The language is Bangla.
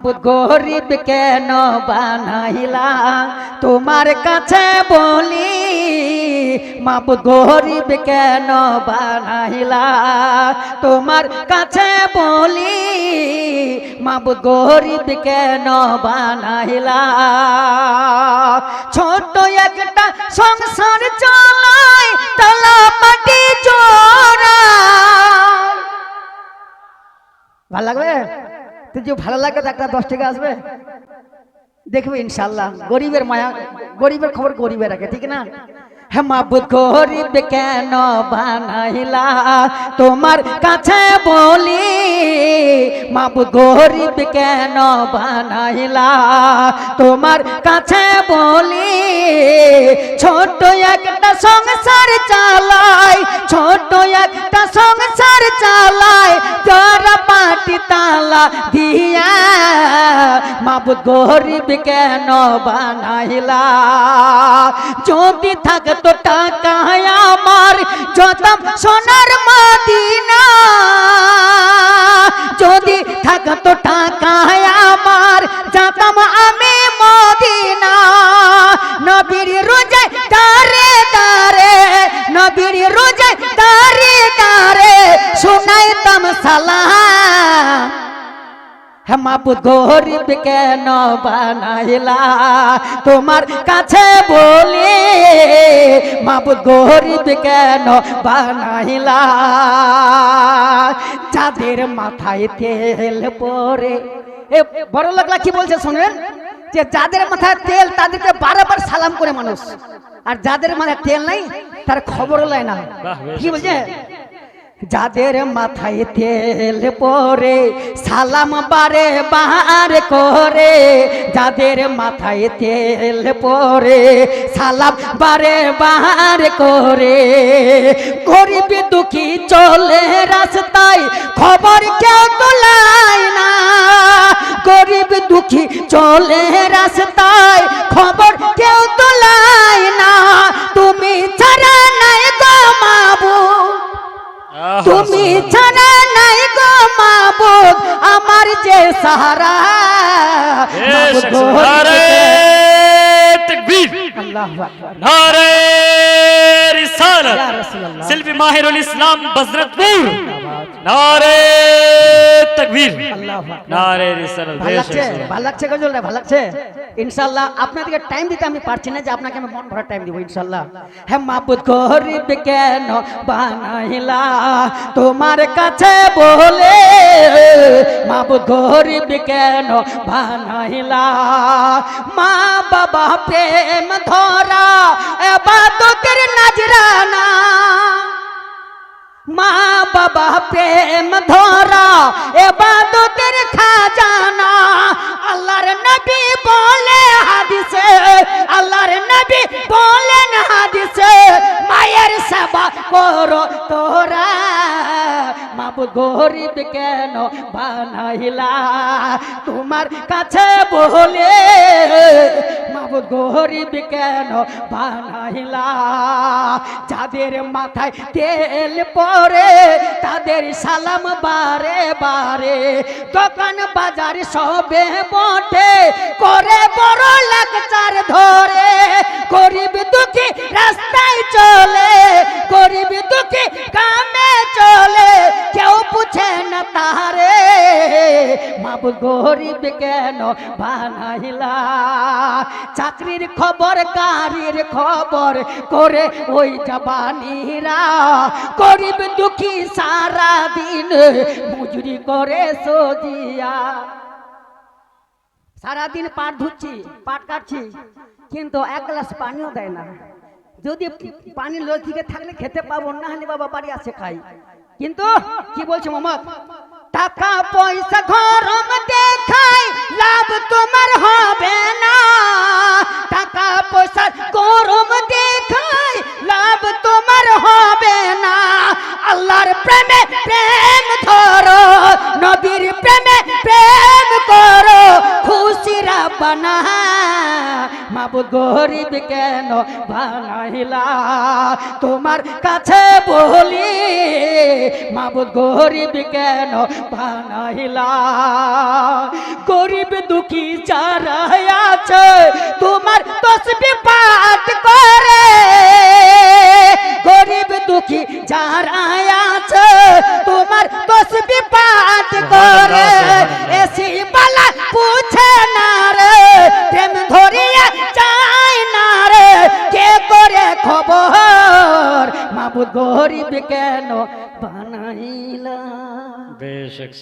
গরিব কেন বানাইলা তোমার কাছে বলি, মাবুদ গরিব কেন বানাইলা তোমার কাছে বলি, মাবুদ গরিব কেন বানাইলা। ছোট একটা সংসার চালাই তালা মাটি চোরা। ভালো লাগবে? তুই ভালো লাগে একটা 10 টাকা আসবে দেখবে ইনশাল্লাহ। গরিবের মায়া, গরিবের খবর গরিবে রাখে, ঠিক না? হ্যাঁ, মাবুদ গরিব কেন বানাইলা তোমার কাছে বলি, মাবুদ গরিব কেন বানাইলা তোমার কাছে বলি। ছোট একটা সংসার চালাই, ছোট একটা সংসার চালাই যারা পাটি তালা দিয়া, মাবুদ গরিব কেন বানাইলা। যদি থাকতো টাকা আমার যতম সোনার মদিনা, যদি থাকতো টাকা আমার যতম আমি মদিনা। নবীর রোজায় দারে দারে, নবীর রোজায় দারে দারে শোনাইতাম সালাম। হ্যাঁ, মাবুদ গরিব কেন বানাইলা তোমার কাছে বলি, মাবুদ গরিব কেন বানাইলা। যাদের মাথায় তেল পরে, এ বড় লোকরা কি বলছে শোনেন, যে যাদের মাথায় তেল তাদেরকে বারবার সালাম করে মানুষ, আর যাদের মাথায় তেল নাই তার খবর লয় না। কি বলছে? যাদের মাথায় তেল পরে সালাম বারে বার করে, যাদের মাথায় তেল পরে সালাম বারে বার করে। গরিব দুঃখী চলে রাস্তায় খবর কেউ তোলায় না, গরিব দুঃখী চলে রাস্তায় খবর কেউ তোলায় না। তুমি ছাড়া নাই গো মাবুদ, তুমি ছাড়া নাই গো মাবুদ আমার যে সাহারা। নারে তাকবীর, আল্লাহু আকবার, নারে রিসালাত, শিল্পী মাহিরুল ইসলাম বজরতপুর, নারে তাকবীর, নারে রিসালাত। ভালো লাগছে? ভালো লাগছে গজল? ভালো লাগছে ইনশাআল্লাহ। আপনাদেরকে টাইম দিতে আমি পারছি না, যে আপনাকে আমি মন ভরা টাইম দিব ইনশাআল্লাহ। হ্যাঁ, মাবুদ গরিব কেন বানাইলা তোমার কাছে বলে, মাবুদ গরিব কেন বানাইলা। মা বাবা প্রেম ধরা ইবাদতের নজরানা, মা বাবা প্রেম ধরা ইবাদতের খাজানা। আল্লাহর নবী বলে হাদিসে, আল্লাহর নবী বলেন হাদিসে, মায়ের সেবা করো তোরা, মাবুদ গরিব কেন বানাইলা তোমার কাছে বলে, মাবুদ গরিব কেন বানাইলা। যাদের মাথায় তেল পরে তাদের সালাম বারে বারে, দোকান বাজার সবে বটে করে বড় লেকচার ধরে। গরিব দুঃখী রাস্তায় চলে, গরিব দুঃখী কামে চলে, কেউ পুছে না তারে, মাবুদ গরিব কেন বানাইলা। চাকরির খবর গাড়ির খবর করে ওই জবানিরা, গরিব দুঃখী সারা দিন মজুরি করে সজিয়া। সারাদিন পাট ধুচ্ছি, পাট কাটছি, কিন্তু এক গ্লাস পানিও দেয় না। যদি পানি লথিকে থাকলে খেতে পাবো, না হলে বাবা বাড়ি আছে খাই। কিন্তু কি বলছে মোহাম্মদ, টাকা পয়সা ঘরম দেখাই লাভ তোমার হবে না, টাকা পয়সা গরম দেখাই লাভ তোমার হবে না। আল্লাহর প্রেমে প্রেম ধরো, নবীর প্রেমে প্রেম করো, খুশি রাব্বানা মাবুদ গরিব কেন বানাইলা তোমার কাছে বলি মাবুদ গরিব কেন বানাইলা গরিব দুঃখী যারা আছে তোমার তসবিহ পাঠ করে গরিব দুঃখী যারা আছে তোমার তসবিহ পাঠ করে এসি বালা পুছে না রে প্রেম ধরিয়া যায় না রে কে করে খবর মাবুদ গরিব কেন বানাইলা बेशक